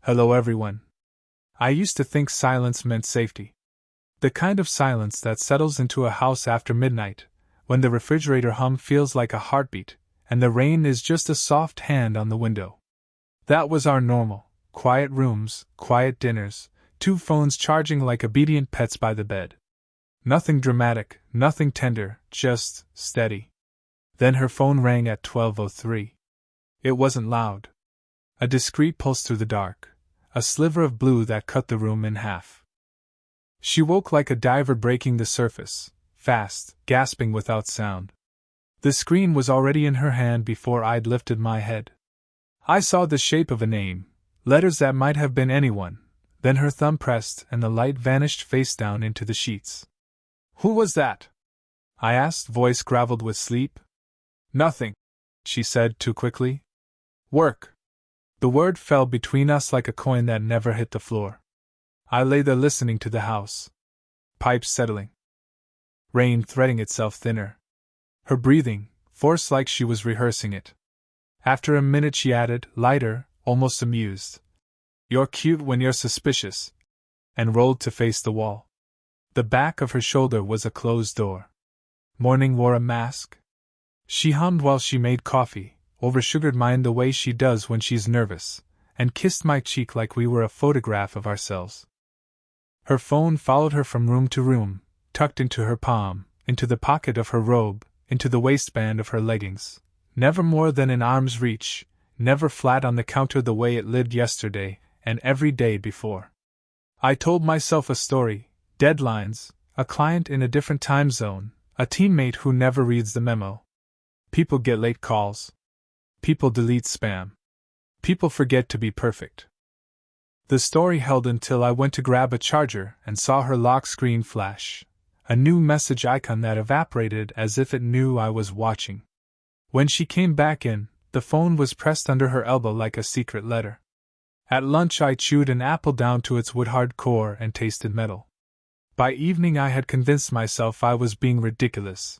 Hello everyone. I used to think silence meant safety. The kind of silence that settles into a house after midnight, when the refrigerator hum feels like a heartbeat, and the rain is just a soft hand on the window. That was our normal: quiet rooms, quiet dinners, two phones charging like obedient pets by the bed. Nothing dramatic, nothing tender, just steady. Then her phone rang at 12:03. It wasn't loud. A discreet pulse through the dark, a sliver of blue that cut the room in half. She woke like a diver breaking the surface, fast, gasping without sound. The screen was already in her hand before I'd lifted my head. I saw the shape of a name, letters that might have been anyone, then her thumb pressed and the light vanished face down into the sheets. "Who was that?" I asked, voice graveled with sleep. "Nothing," she said too quickly. "Work." The word fell between us like a coin that never hit the floor. I lay there listening to the house. Pipes settling. Rain threading itself thinner. Her breathing, forced like she was rehearsing it. After a minute she added, lighter, almost amused, "You're cute when you're suspicious," and rolled to face the wall. The back of her shoulder was a closed door. Morning wore a mask. She hummed while she made coffee, oversugared mine the way she does when she's nervous, and kissed my cheek like we were a photograph of ourselves. Her phone followed her from room to room, tucked into her palm, into the pocket of her robe, into the waistband of her leggings, never more than in arm's reach, never flat on the counter the way it lived yesterday and every day before. I told myself a story, deadlines, a client in a different time zone, a teammate who never reads the memo. People get late calls. People delete spam. People forget to be perfect. The story held until I went to grab a charger and saw her lock screen flash, a new message icon that evaporated as if it knew I was watching. When she came back in, the phone was pressed under her elbow like a secret letter. At lunch I chewed an apple down to its wood-hard core and tasted metal. By evening I had convinced myself I was being ridiculous.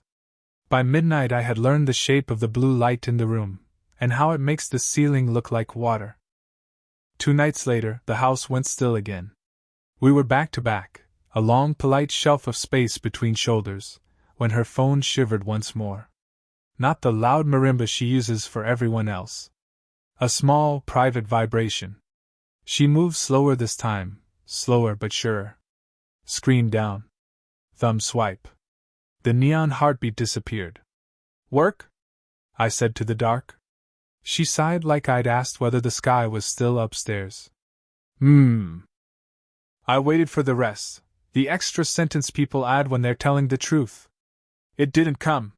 By midnight I had learned the shape of the blue light in the room, and how it makes the ceiling look like water. 2 nights later, the house went still again. We were back to back, a long, polite shelf of space between shoulders, when her phone shivered once more. Not the loud marimba she uses for everyone else. A small, private vibration. She moved slower this time, slower but surer. Screen down. Thumb swipe. The neon heartbeat disappeared. "Work?" I said to the dark. She sighed like I'd asked whether the sky was still upstairs. I waited for the rest, the extra sentence people add when they're telling the truth. It didn't come.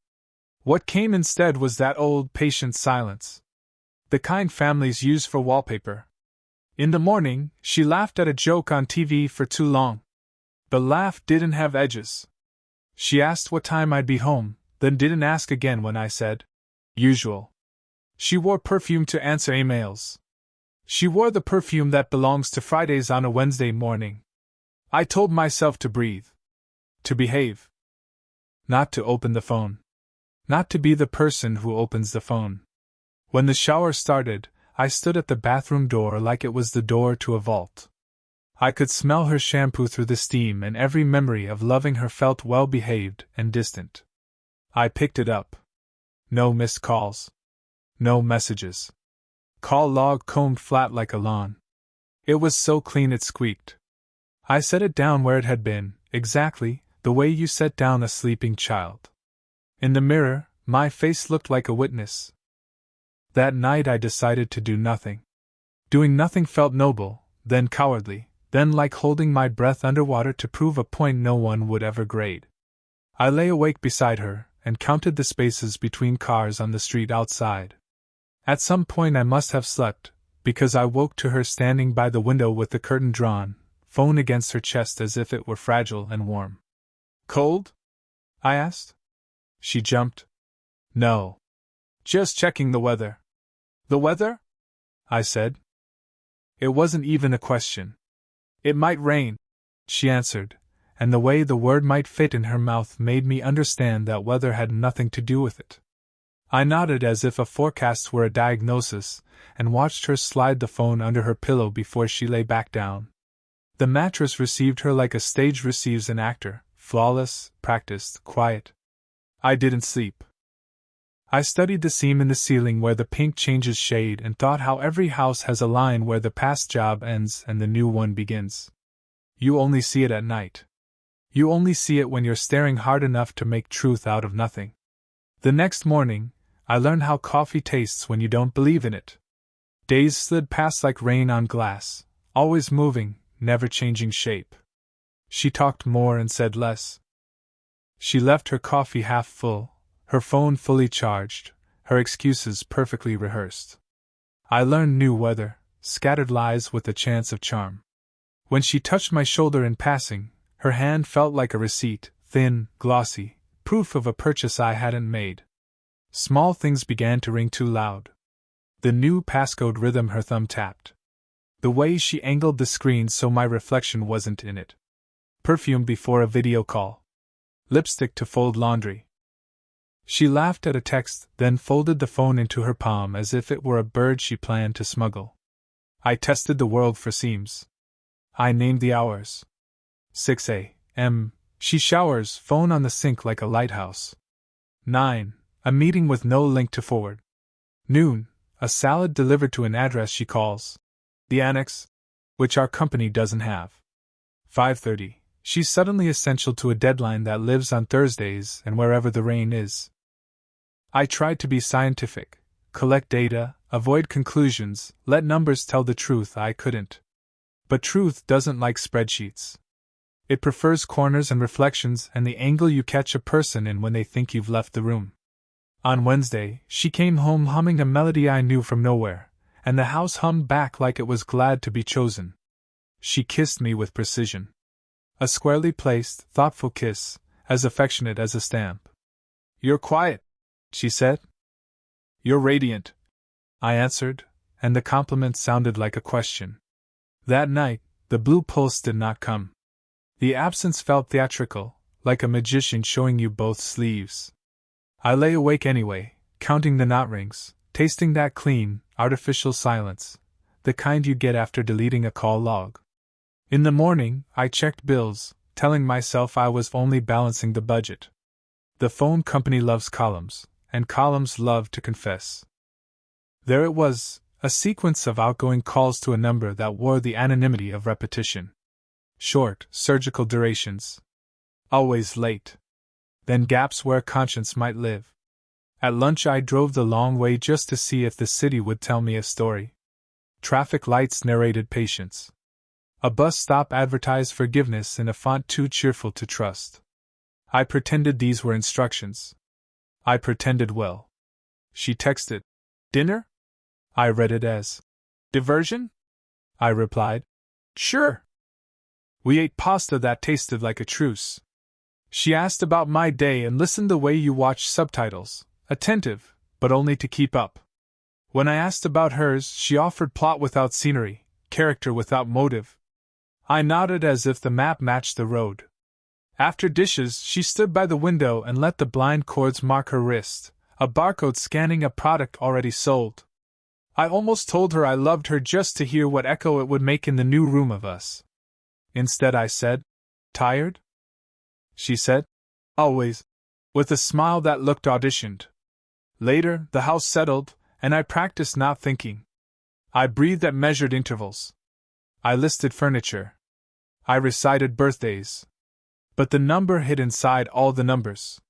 What came instead was that old, patient silence. The kind families use for wallpaper. In the morning, she laughed at a joke on TV for too long. The laugh didn't have edges. She asked what time I'd be home, then didn't ask again when I said, "Usual." She wore perfume to answer emails. She wore the perfume that belongs to Fridays on a Wednesday morning. I told myself to breathe. To behave. Not to open the phone. Not to be the person who opens the phone. When the shower started, I stood at the bathroom door like it was the door to a vault. I could smell her shampoo through the steam, and every memory of loving her felt well behaved and distant. I picked it up. No missed calls. No messages. Call log combed flat like a lawn. It was so clean it squeaked. I set it down where it had been, exactly the way you set down a sleeping child. In the mirror, my face looked like a witness. That night I decided to do nothing. Doing nothing felt noble, then cowardly, then like holding my breath underwater to prove a point no one would ever grade. I lay awake beside her and counted the spaces between cars on the street outside. At some point I must have slept, because I woke to her standing by the window with the curtain drawn, phone against her chest as if it were fragile and warm. "Cold?" I asked. She jumped. "No. Just checking the weather." "The weather?" I said. It wasn't even a question. "It might rain," she answered, and the way the word might fit in her mouth made me understand that weather had nothing to do with it. I nodded as if a forecast were a diagnosis, and watched her slide the phone under her pillow before she lay back down. The mattress received her like a stage receives an actor, flawless, practiced, quiet. I didn't sleep. I studied the seam in the ceiling where the pink changes shade and thought how every house has a line where the past job ends and the new one begins. You only see it at night. You only see it when you're staring hard enough to make truth out of nothing. The next morning, I learned how coffee tastes when you don't believe in it. Days slid past like rain on glass, always moving, never changing shape. She talked more and said less. She left her coffee half full, her phone fully charged, her excuses perfectly rehearsed. I learned new weather, scattered lies with a chance of charm. When she touched my shoulder in passing, her hand felt like a receipt, thin, glossy, proof of a purchase I hadn't made. Small things began to ring too loud. The new passcode rhythm her thumb tapped. The way she angled the screen so my reflection wasn't in it. Perfume before a video call. Lipstick to fold laundry. She laughed at a text, then folded the phone into her palm as if it were a bird she planned to smuggle. I tested the world for seams. I named the hours. 6 a.m. She showers, phone on the sink like a lighthouse. 9. A meeting with no link to forward. Noon. A salad delivered to an address she calls the annex, which our company doesn't have. 5:30. She's suddenly essential to a deadline that lives on Thursdays and wherever the rain is. I tried to be scientific, collect data, avoid conclusions, let numbers tell the truth. I couldn't. But truth doesn't like spreadsheets. It prefers corners and reflections and the angle you catch a person in when they think you've left the room. On Wednesday, she came home humming a melody I knew from nowhere, and the house hummed back like it was glad to be chosen. She kissed me with precision. A squarely placed, thoughtful kiss, as affectionate as a stamp. "You're quiet," she said. "You're radiant," I answered, and the compliment sounded like a question. That night, the blue pulse did not come. The absence felt theatrical, like a magician showing you both sleeves. I lay awake anyway, counting the knot rings, tasting that clean, artificial silence, the kind you get after deleting a call log. In the morning, I checked bills, telling myself I was only balancing the budget. The phone company loves columns, and columns love to confess. There it was, a sequence of outgoing calls to a number that wore the anonymity of repetition. Short, surgical durations. Always late. Then gaps where conscience might live. At lunch I drove the long way just to see if the city would tell me a story. Traffic lights narrated patience. A bus stop advertised forgiveness in a font too cheerful to trust. I pretended these were instructions. I pretended well. She texted, "Dinner?" I read it as, "Diversion?" I replied, "Sure." We ate pasta that tasted like a truce. She asked about my day and listened the way you watch subtitles, attentive, but only to keep up. When I asked about hers, she offered plot without scenery, character without motive. I nodded as if the map matched the road. After dishes, she stood by the window and let the blind cords mark her wrist, a barcode scanning a product already sold. I almost told her I loved her just to hear what echo it would make in the new room of us. Instead I said, "Tired?" She said, "Always," with a smile that looked auditioned. Later, the house settled, and I practiced not thinking. I breathed at measured intervals. I listed furniture. I recited birthdays. But the number hid inside all the numbers.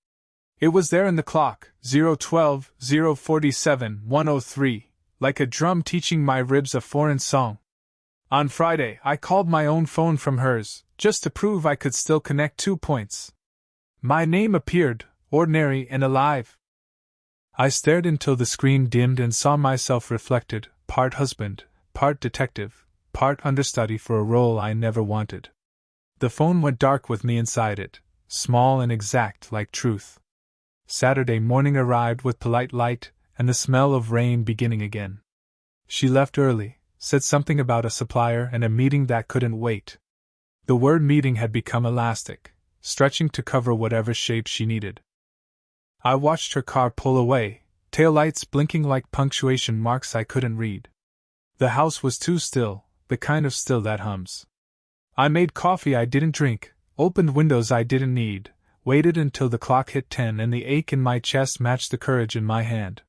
It was there in the clock, 012, 047, 103, like a drum teaching my ribs a foreign song. On Friday, I called my own phone from hers, just to prove I could still connect 2 points. My name appeared, ordinary and alive. I stared until the screen dimmed and saw myself reflected, part husband, part detective, part understudy for a role I never wanted. The phone went dark with me inside it, small and exact like truth. Saturday morning arrived with polite light and the smell of rain beginning again. She left early, said something about a supplier and a meeting that couldn't wait. The word meeting had become elastic, stretching to cover whatever shape she needed. I watched her car pull away, taillights blinking like punctuation marks I couldn't read. The house was too still, the kind of still that hums. I made coffee I didn't drink, opened windows I didn't need, waited until the clock hit 10 and the ache in my chest matched the courage in my hand.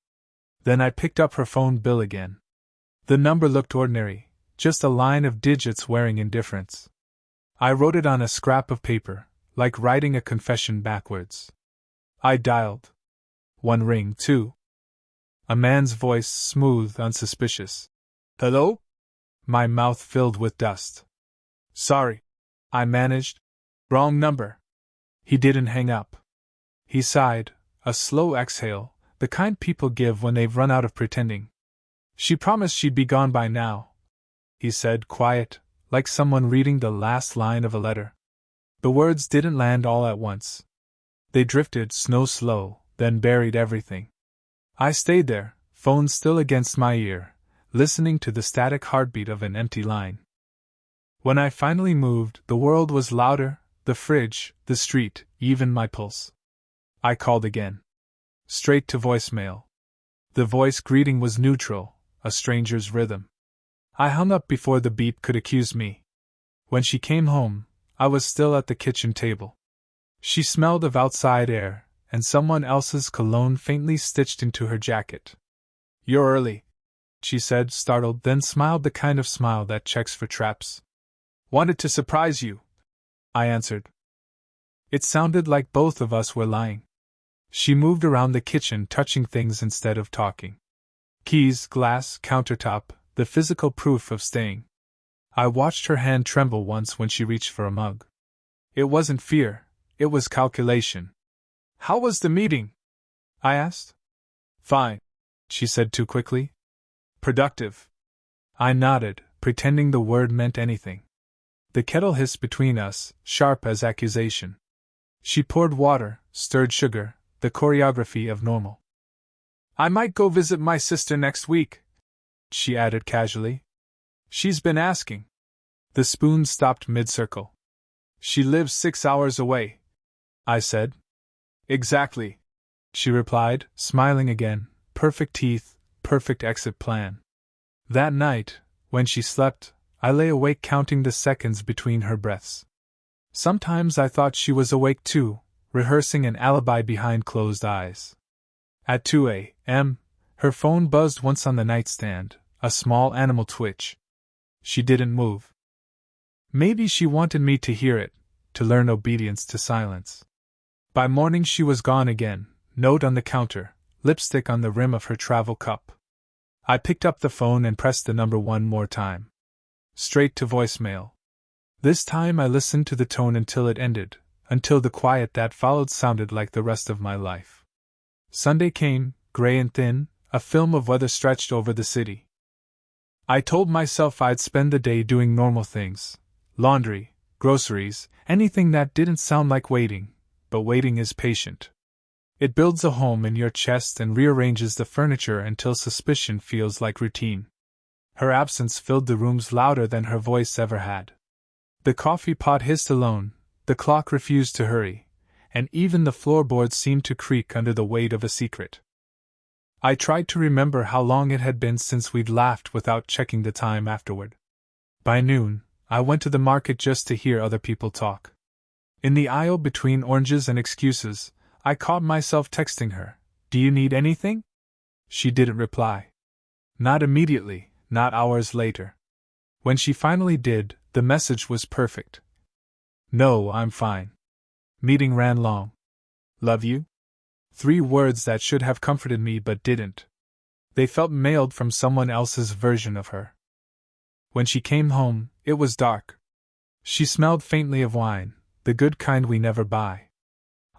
Then I picked up her phone bill again. The number looked ordinary, just a line of digits wearing indifference. I wrote it on a scrap of paper, like writing a confession backwards. I dialed. One ring, two. A man's voice, smooth, unsuspicious. Hello? My mouth filled with dust. Sorry. I managed. Wrong number. He didn't hang up. He sighed, a slow exhale, the kind people give when they've run out of pretending. She promised she'd be gone by now, he said, quiet, like someone reading the last line of a letter. The words didn't land all at once. They drifted, slow, then buried everything. I stayed there, phone still against my ear, listening to the static heartbeat of an empty line. When I finally moved, the world was louder, the fridge, the street, even my pulse. I called again. Straight to voicemail. The voice greeting was neutral, a stranger's rhythm. I hung up before the beep could accuse me. When she came home, I was still at the kitchen table. She smelled of outside air, and someone else's cologne faintly stitched into her jacket. You're early, she said, startled, then smiled the kind of smile that checks for traps. Wanted to surprise you, I answered. It sounded like both of us were lying. She moved around the kitchen, touching things instead of talking. Keys, glass, countertop, the physical proof of staying. I watched her hand tremble once when she reached for a mug. It wasn't fear, it was calculation. How was the meeting? I asked. Fine, she said too quickly. Productive. I nodded, pretending the word meant anything. The kettle hissed between us, sharp as accusation. She poured water, stirred sugar, the choreography of normal. I might go visit my sister next week, she added casually. She's been asking. The spoon stopped mid-circle. She lives 6 hours away, I said. Exactly, she replied, smiling again, perfect teeth, perfect exit plan. That night, when she slept, I lay awake counting the seconds between her breaths. Sometimes I thought she was awake too, rehearsing an alibi behind closed eyes. At 2 a.m., her phone buzzed once on the nightstand, a small animal twitch. She didn't move. Maybe she wanted me to hear it, to learn obedience to silence. By morning she was gone again, note on the counter, lipstick on the rim of her travel cup. I picked up the phone and pressed the number one more time. Straight to voicemail. This time I listened to the tone until it ended, until the quiet that followed sounded like the rest of my life. Sunday came, gray and thin, a film of weather stretched over the city. I told myself I'd spend the day doing normal things. Laundry, groceries, anything that didn't sound like waiting, but waiting is patient. It builds a home in your chest and rearranges the furniture until suspicion feels like routine. Her absence filled the rooms louder than her voice ever had. The coffee pot hissed alone, the clock refused to hurry, and even the floorboards seemed to creak under the weight of a secret. I tried to remember how long it had been since we'd laughed without checking the time afterward. By noon, I went to the market just to hear other people talk. In the aisle between oranges and excuses, I caught myself texting her, "Do you need anything?" She didn't reply. Not immediately, not hours later. When she finally did, the message was perfect. "No, I'm fine." Meeting ran long. "Love you?" 3 words that should have comforted me but didn't. They felt mailed from someone else's version of her. When she came home, it was dark. She smelled faintly of wine, the good kind we never buy.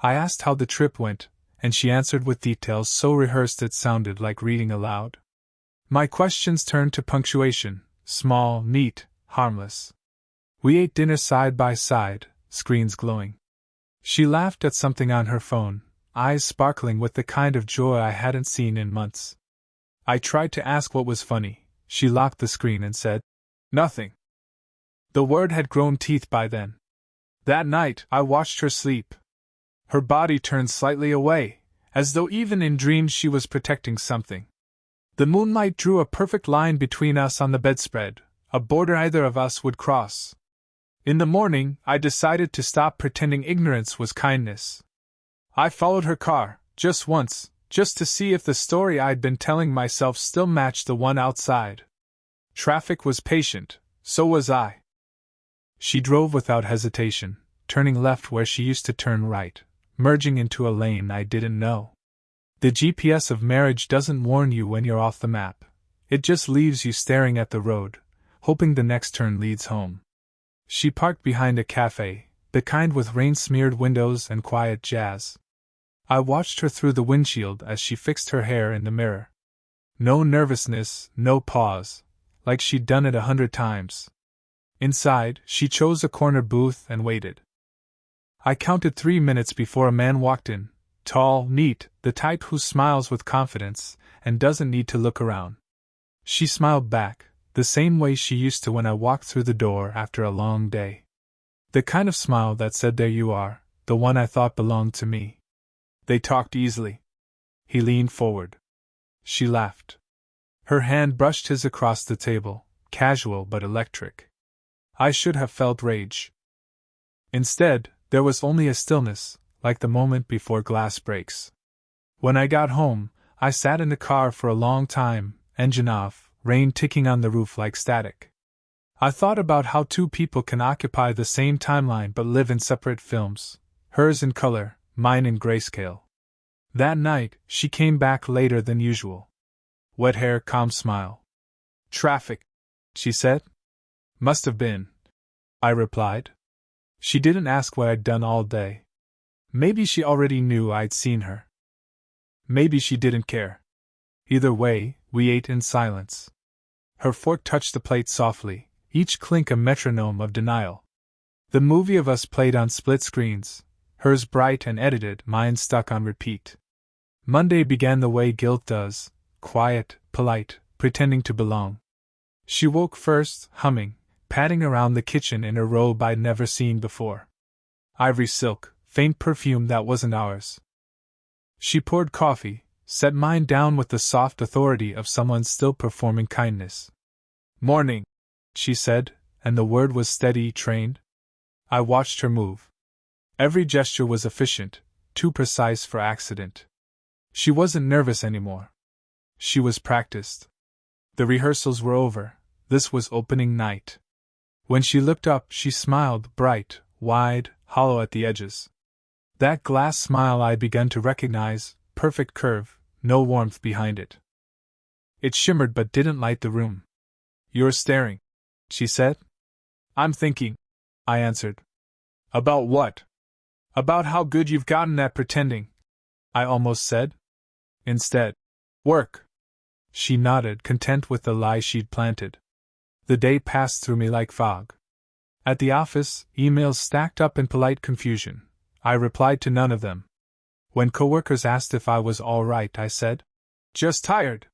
I asked how the trip went, and she answered with details so rehearsed it sounded like reading aloud. My questions turned to punctuation, small, neat, harmless. We ate dinner side by side, screens glowing. She laughed at something on her phone, eyes sparkling with the kind of joy I hadn't seen in months. I tried to ask what was funny. She locked the screen and said, "Nothing." The word had grown teeth by then. That night, I watched her sleep. Her body turned slightly away, as though even in dreams she was protecting something. The moonlight drew a perfect line between us on the bedspread, a border either of us would cross. In the morning, I decided to stop pretending ignorance was kindness. I followed her car, just once, just to see if the story I'd been telling myself still matched the one outside. Traffic was patient, so was I. She drove without hesitation, turning left where she used to turn right, merging into a lane I didn't know. The GPS of marriage doesn't warn you when you're off the map. It just leaves you staring at the road, hoping the next turn leads home. She parked behind a cafe, the kind with rain-smeared windows and quiet jazz. I watched her through the windshield as she fixed her hair in the mirror. No nervousness, no pause, like she'd done it 100 times. Inside, she chose a corner booth and waited. I counted 3 minutes before a man walked in, tall, neat, the type who smiles with confidence and doesn't need to look around. She smiled back, the same way she used to when I walked through the door after a long day. The kind of smile that said, "There you are," the one I thought belonged to me. They talked easily. He leaned forward. She laughed. Her hand brushed his across the table, casual but electric. I should have felt rage. Instead, there was only a stillness, like the moment before glass breaks. When I got home, I sat in the car for a long time, engine off, rain ticking on the roof like static. I thought about how two people can occupy the same timeline but live in separate films, hers in color, mine in grayscale. That night, she came back later than usual. Wet hair, calm smile. "Traffic," she said. "Must have been," I replied. She didn't ask what I'd done all day. Maybe she already knew I'd seen her. Maybe she didn't care. Either way, we ate in silence. Her fork touched the plate softly, each clink a metronome of denial. The movie of us played on split screens, hers bright and edited, mine stuck on repeat. Monday began the way guilt does, quiet, polite, pretending to belong. She woke first, humming, padding around the kitchen in a robe I'd never seen before. Ivory silk, faint perfume that wasn't ours. She poured coffee, set mine down with the soft authority of someone still performing kindness. "Morning," she said, and the word was steady, trained. I watched her move. Every gesture was efficient, too precise for accident. She wasn't nervous anymore. She was practiced. The rehearsals were over. This was opening night. When she looked up, she smiled, bright, wide, hollow at the edges. That glass smile I'd begun to recognize, perfect curve, no warmth behind it. It shimmered but didn't light the room. "You're staring," she said. "I'm thinking," I answered. "About what?" "About how good you've gotten at pretending," I almost said. Instead, "Work." She nodded, content with the lie she'd planted. The day passed through me like fog. At the office, emails stacked up in polite confusion. I replied to none of them. When coworkers asked if I was all right, I said, "Just tired."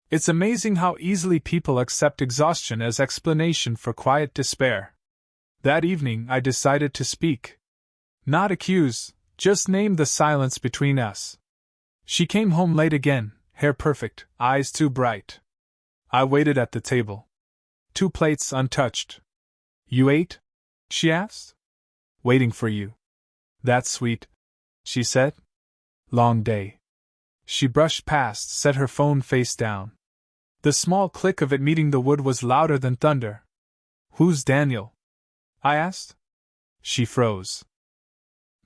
It's amazing how easily people accept exhaustion as explanation for quiet despair. That evening, I decided to speak. Not accuse, just name the silence between us. She came home late again, hair perfect, eyes too bright. I waited at the table. 2 plates untouched. "You ate?" she asked. "Waiting for you." "That's sweet," she said. "Long day." She brushed past, set her phone face down. The small click of it meeting the wood was louder than thunder. "Who's Daniel?" I asked. She froze.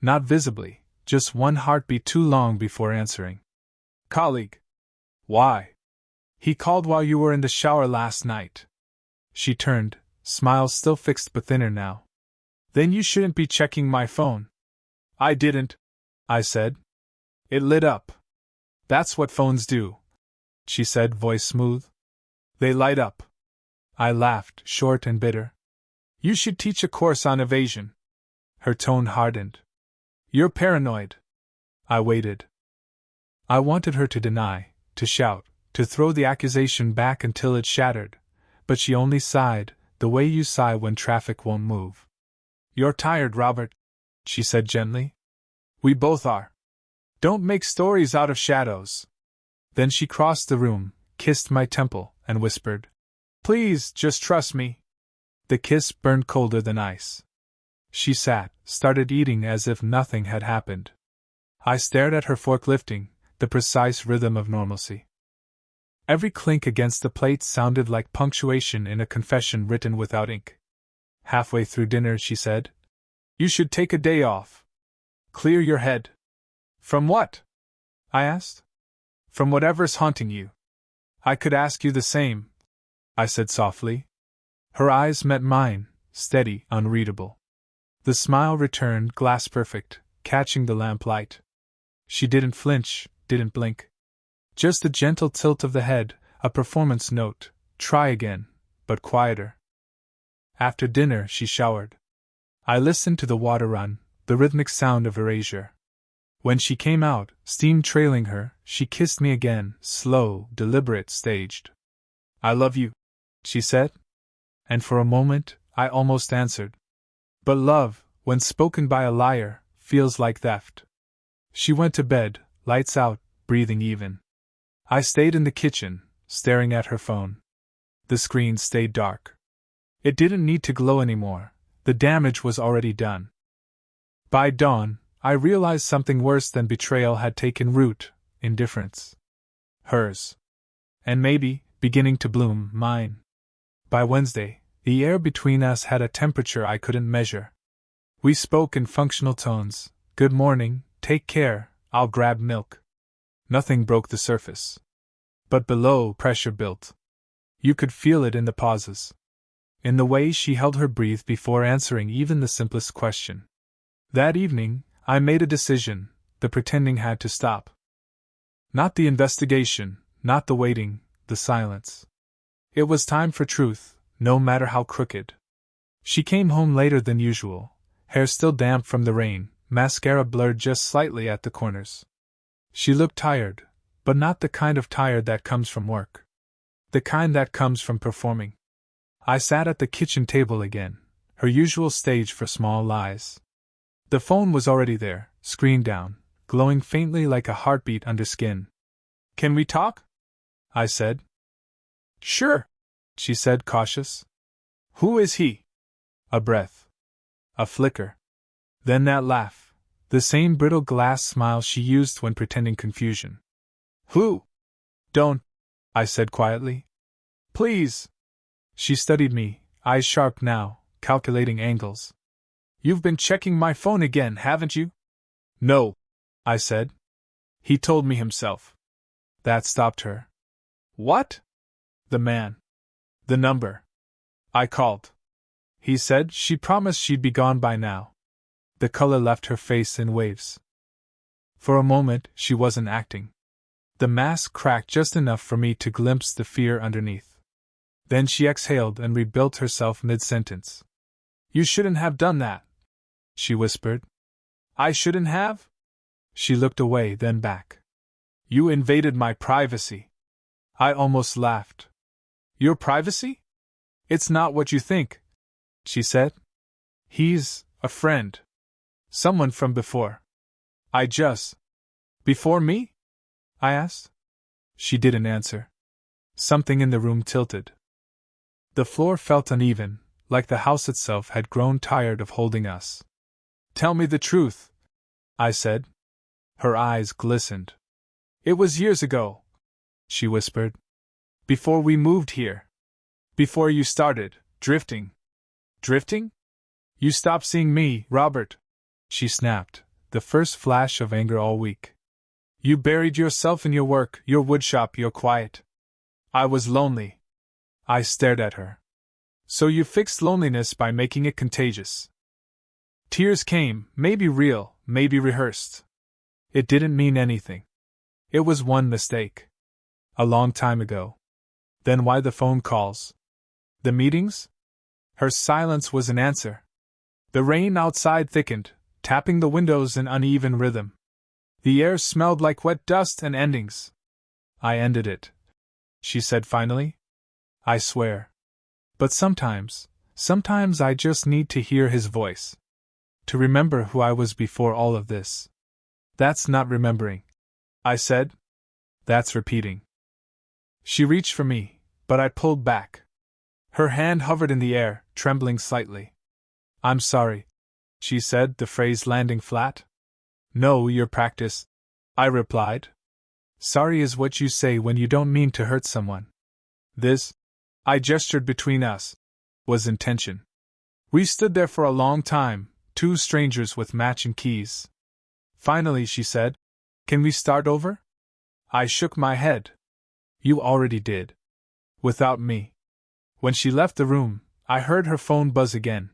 Not visibly, just one heartbeat too long before answering. "Colleague." "Why?" "He called while you were in the shower last night." She turned, smile still fixed but thinner now. "Then you shouldn't be checking my phone." "I didn't," I said. "It lit up." "That's what phones do," she said, voice smooth. "They light up." I laughed, short and bitter. "You should teach a course on evasion." Her tone hardened. "You're paranoid." I waited. I wanted her to deny, to shout, to throw the accusation back until it shattered, but she only sighed, the way you sigh when traffic won't move. "You're tired, Robert," she said gently. "We both are." Don't make stories out of shadows. Then she crossed the room, kissed my temple, and whispered, Please, just trust me. The kiss burned colder than ice. She sat, started eating as if nothing had happened. I stared at her fork lifting, the precise rhythm of normalcy. Every clink against the plate sounded like punctuation in a confession written without ink. Halfway through dinner, she said, You should take a day off. Clear your head. From what? I asked. From whatever's haunting you. I could ask you the same, I said softly. Her eyes met mine, steady, unreadable. The smile returned, glass perfect, catching the lamplight. She didn't flinch, didn't blink. Just a gentle tilt of the head, a performance note, try again, but quieter. After dinner, she showered. I listened to the water run, the rhythmic sound of erasure. When she came out, steam trailing her, she kissed me again, slow, deliberate, staged. I love you, she said. And for a moment, I almost answered. But love, when spoken by a liar, feels like theft. She went to bed, lights out, breathing even. I stayed in the kitchen, staring at her phone. The screen stayed dark. It didn't need to glow anymore. The damage was already done. By dawn, I realized something worse than betrayal had taken root: indifference. Hers. And maybe, beginning to bloom, mine. By Wednesday, the air between us had a temperature I couldn't measure. We spoke in functional tones: Good morning, take care, I'll grab milk. Nothing broke the surface. But below, pressure built. You could feel it in the pauses. In the way she held her breath before answering even the simplest question. That evening, I made a decision: the pretending had to stop. Not the investigation, not the waiting, the silence. It was time for truth, no matter how crooked. She came home later than usual, hair still damp from the rain, mascara blurred just slightly at the corners. She looked tired, but not the kind of tired that comes from work. The kind that comes from performing. I sat at the kitchen table again, her usual stage for small lies. The phone was already there, screen down, glowing faintly like a heartbeat under skin. Can we talk? I said. Sure, she said, cautious. Who is he? A breath. A flicker. Then that laugh, the same brittle glass smile she used when pretending confusion. Who? Don't, I said quietly. Please. She studied me, eyes sharp now, calculating angles. You've been checking my phone again, haven't you? No, I said. He told me himself. That stopped her. What? The man. The number. I called. He said she promised she'd be gone by now. The color left her face in waves. For a moment, she wasn't acting. The mask cracked just enough for me to glimpse the fear underneath. Then she exhaled and rebuilt herself mid-sentence. You shouldn't have done that, she whispered. I shouldn't have? She looked away, then back. You invaded my privacy. I almost laughed. Your privacy? It's not what you think, she said. He's a friend. Someone from before. Before me? I asked. She didn't answer. Something in the room tilted. The floor felt uneven, like the house itself had grown tired of holding us. Tell me the truth, I said. Her eyes glistened. It was years ago, she whispered. Before we moved here. Before you started drifting. Drifting? You stopped seeing me, Robert, she snapped, the first flash of anger all week. You buried yourself in your work, your woodshop, your quiet. I was lonely. I stared at her. So you fixed loneliness by making it contagious. Tears came, maybe real, maybe rehearsed. It didn't mean anything. It was one mistake. A long time ago. Then why the phone calls? The meetings? Her silence was an answer. The rain outside thickened, tapping the windows in uneven rhythm. The air smelled like wet dust and endings. I ended it, she said finally. I swear. But sometimes I just need to hear his voice. To remember who I was before all of this. That's not remembering, I said. That's repeating. She reached for me, but I pulled back. Her hand hovered in the air, trembling slightly. I'm sorry, she said, the phrase landing flat. No, your practice, I replied. Sorry is what you say when you don't mean to hurt someone. This, I gestured between us, was intention. We stood there for a long time, two strangers with matching keys. Finally, she said, Can we start over? I shook my head. You already did. Without me. When she left the room, I heard her phone buzz again.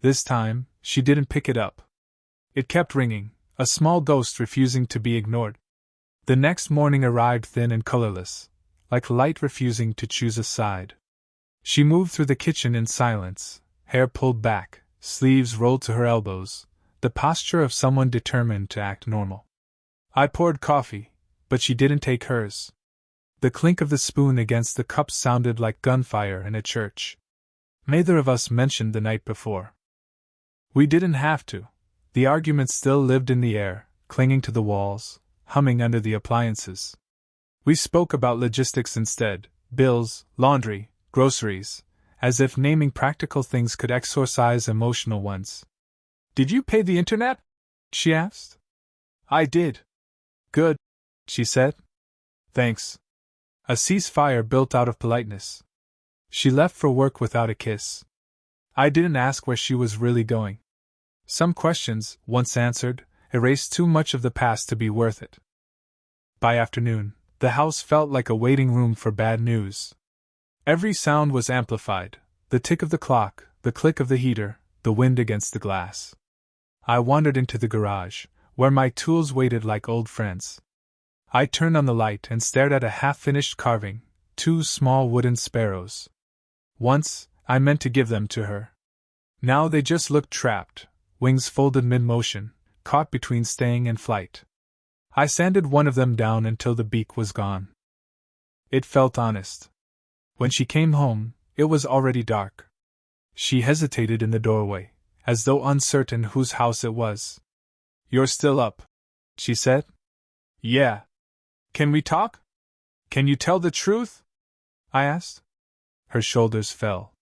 This time, she didn't pick it up. It kept ringing, a small ghost refusing to be ignored. The next morning arrived thin and colorless, like light refusing to choose a side. She moved through the kitchen in silence, hair pulled back, sleeves rolled to her elbows, the posture of someone determined to act normal. I poured coffee, but she didn't take hers. The clink of the spoon against the cup sounded like gunfire in a church. Neither of us mentioned the night before. We didn't have to. The argument still lived in the air, clinging to the walls, humming under the appliances. We spoke about logistics instead, bills, laundry, groceries, as if naming practical things could exorcise emotional ones. Did you pay the internet? She asked. I did. Good, she said. Thanks. A ceasefire built out of politeness. She left for work without a kiss. I didn't ask where she was really going. Some questions, once answered, erased too much of the past to be worth it. By afternoon, the house felt like a waiting room for bad news. Every sound was amplified, the tick of the clock, the click of the heater, the wind against the glass. I wandered into the garage, where my tools waited like old friends. I turned on the light and stared at a half-finished carving, two small wooden sparrows. Once, I meant to give them to her. Now they just looked trapped, wings folded mid-motion, caught between staying and flight. I sanded one of them down until the beak was gone. It felt honest. When she came home, it was already dark. She hesitated in the doorway, as though uncertain whose house it was. You're still up, she said. Yeah. Can we talk? Can you tell the truth? I asked. Her shoulders fell.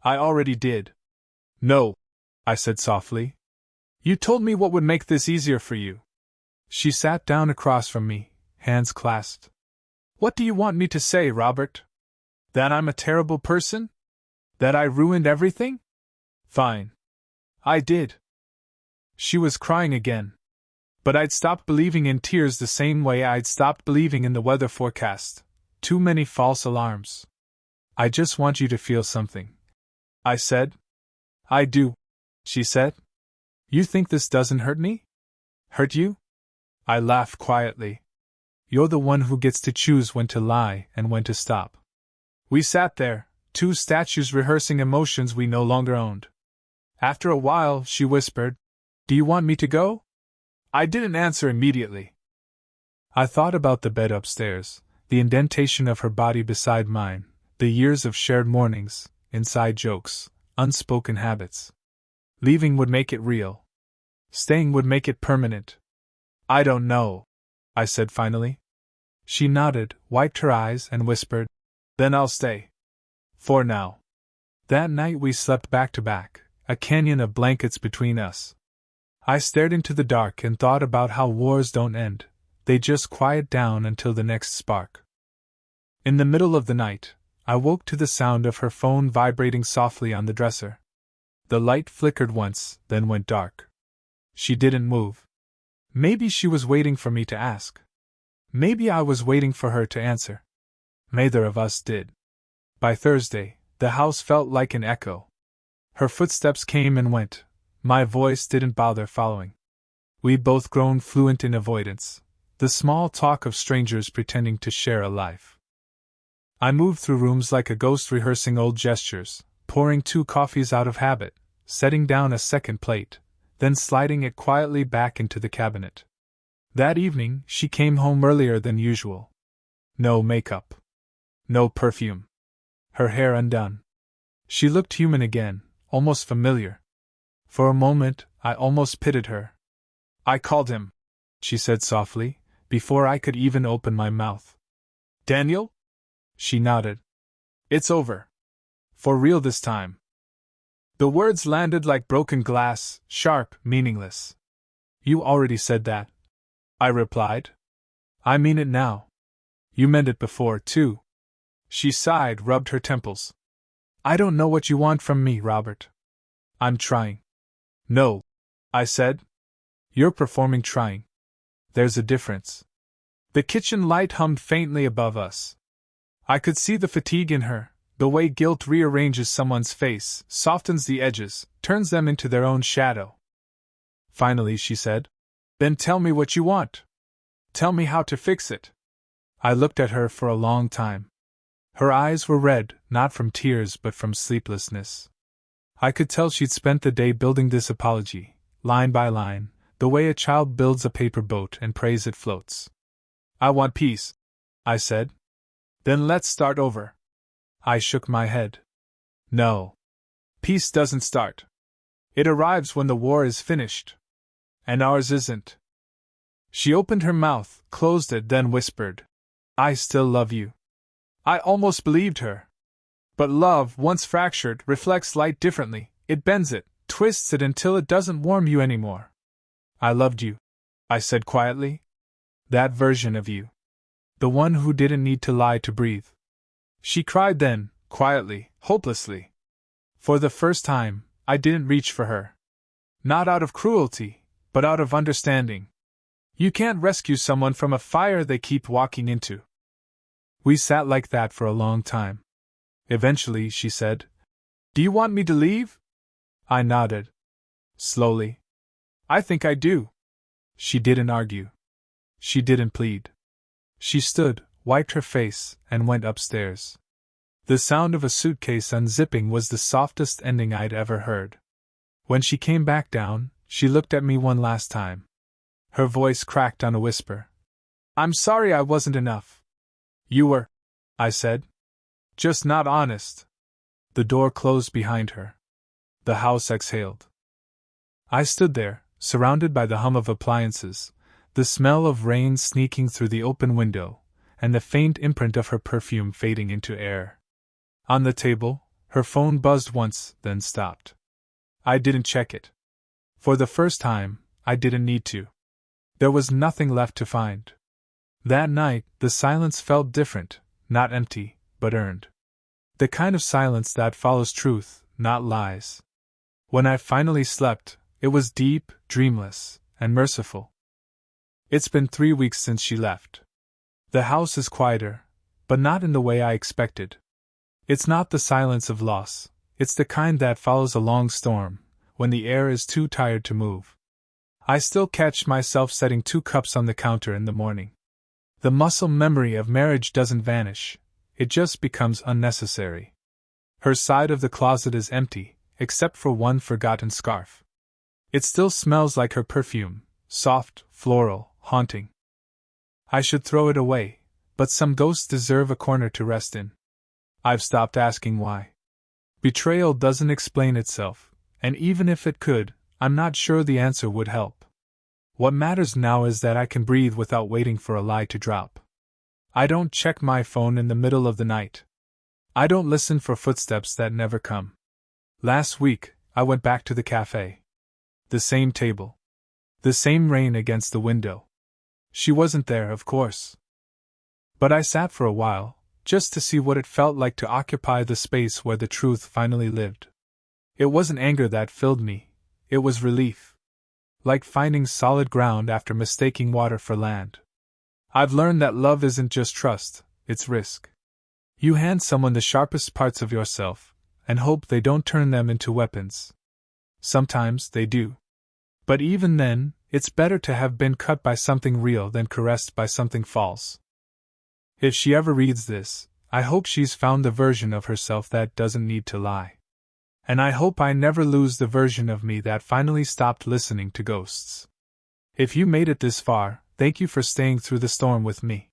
I already did. No, I said softly. You told me what would make this easier for you. She sat down across from me, hands clasped. What do you want me to say, Robert? That I'm a terrible person? That I ruined everything? Fine. I did. She was crying again. But I'd stopped believing in tears the same way I'd stopped believing in the weather forecast. Too many false alarms. I just want you to feel something, I said. I do, she said. You think this doesn't hurt me? Hurt you? I laughed quietly. You're the one who gets to choose when to lie and when to stop. We sat there, two statues rehearsing emotions we no longer owned. After a while, she whispered, Do you want me to go? I didn't answer immediately. I thought about the bed upstairs, the indentation of her body beside mine, the years of shared mornings, inside jokes, unspoken habits. Leaving would make it real. Staying would make it permanent. I don't know, I said finally. She nodded, wiped her eyes, and whispered, Then I'll stay. For now. That night we slept back to back, a canyon of blankets between us. I stared into the dark and thought about how wars don't end, they just quiet down until the next spark. In the middle of the night, I woke to the sound of her phone vibrating softly on the dresser. The light flickered once, then went dark. She didn't move. Maybe she was waiting for me to ask. Maybe I was waiting for her to answer. Neither of us did. By Thursday, the house felt like an echo. Her footsteps came and went. My voice didn't bother following. We'd both grown fluent in avoidance, the small talk of strangers pretending to share a life. I moved through rooms like a ghost rehearsing old gestures, pouring 2 coffees out of habit, setting down a second plate, then sliding it quietly back into the cabinet. That evening, she came home earlier than usual. No makeup. No perfume. Her hair undone. She looked human again, almost familiar. For a moment, I almost pitied her. I called him. she said softly, before I could even open my mouth. Daniel? She nodded. It's over. For real this time. The words landed like broken glass, sharp, meaningless. You already said that, I replied. I mean it now. You meant it before, too. She sighed, rubbed her temples. I don't know what you want from me, Robert. I'm trying. No, I said. You're performing trying. There's a difference. The kitchen light hummed faintly above us. I could see the fatigue in her, the way guilt rearranges someone's face, softens the edges, turns them into their own shadow. Finally, she said, Then tell me what you want. Tell me how to fix it. I looked at her for a long time. Her eyes were red, not from tears but from sleeplessness. I could tell she'd spent the day building this apology, line by line, the way a child builds a paper boat and prays it floats. I want peace, I said. Then let's start over. I shook my head. No. Peace doesn't start. It arrives when the war is finished. And ours isn't. She opened her mouth, closed it, then whispered, I still love you. I almost believed her. But love, once fractured, reflects light differently. It bends it, twists it until it doesn't warm you anymore. I loved you, I said quietly. That version of you. The one who didn't need to lie to breathe. She cried then, quietly, hopelessly. For the first time, I didn't reach for her. Not out of cruelty, but out of understanding. You can't rescue someone from a fire they keep walking into. We sat like that for a long time. Eventually, she said, Do you want me to leave? I nodded. Slowly. I think I do. She didn't argue. She didn't plead. She stood, wiped her face, and went upstairs. The sound of a suitcase unzipping was the softest ending I'd ever heard. When she came back down, she looked at me one last time. Her voice cracked on a whisper. I'm sorry I wasn't enough. You were, I said. Just not honest. The door closed behind her. The house exhaled. I stood there, surrounded by the hum of appliances, the smell of rain sneaking through the open window, and the faint imprint of her perfume fading into air. On the table, her phone buzzed once, then stopped. I didn't check it. For the first time, I didn't need to. There was nothing left to find. That night, the silence felt different, not empty, but earned. The kind of silence that follows truth, not lies. When I finally slept, it was deep, dreamless, and merciful. It's been 3 weeks since she left. The house is quieter, but not in the way I expected. It's not the silence of loss, it's the kind that follows a long storm, when the air is too tired to move. I still catch myself setting 2 cups on the counter in the morning. The muscle memory of marriage doesn't vanish, it just becomes unnecessary. Her side of the closet is empty, except for one forgotten scarf. It still smells like her perfume, soft, floral, haunting. I should throw it away, but some ghosts deserve a corner to rest in. I've stopped asking why. Betrayal doesn't explain itself, and even if it could, I'm not sure the answer would help. What matters now is that I can breathe without waiting for a lie to drop. I don't check my phone in the middle of the night. I don't listen for footsteps that never come. Last week, I went back to the cafe. The same table. The same rain against the window. She wasn't there, of course. But I sat for a while, just to see what it felt like to occupy the space where the truth finally lived. It wasn't anger that filled me, it was relief. Like finding solid ground after mistaking water for land. I've learned that love isn't just trust, it's risk. You hand someone the sharpest parts of yourself, and hope they don't turn them into weapons. Sometimes they do. But even then, it's better to have been cut by something real than caressed by something false. If she ever reads this, I hope she's found the version of herself that doesn't need to lie. And I hope I never lose the version of me that finally stopped listening to ghosts. If you made it this far, thank you for staying through the storm with me.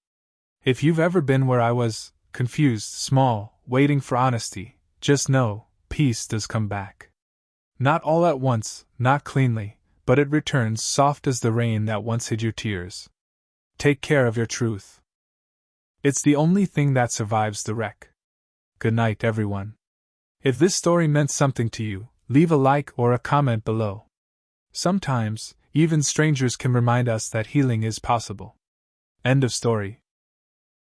If you've ever been where I was, confused, small, waiting for honesty, just know, peace does come back. Not all at once, not cleanly, but it returns soft as the rain that once hid your tears. Take care of your truth. It's the only thing that survives the wreck. Good night, everyone. If this story meant something to you, leave a like or a comment below. Sometimes, even strangers can remind us that healing is possible. End of story.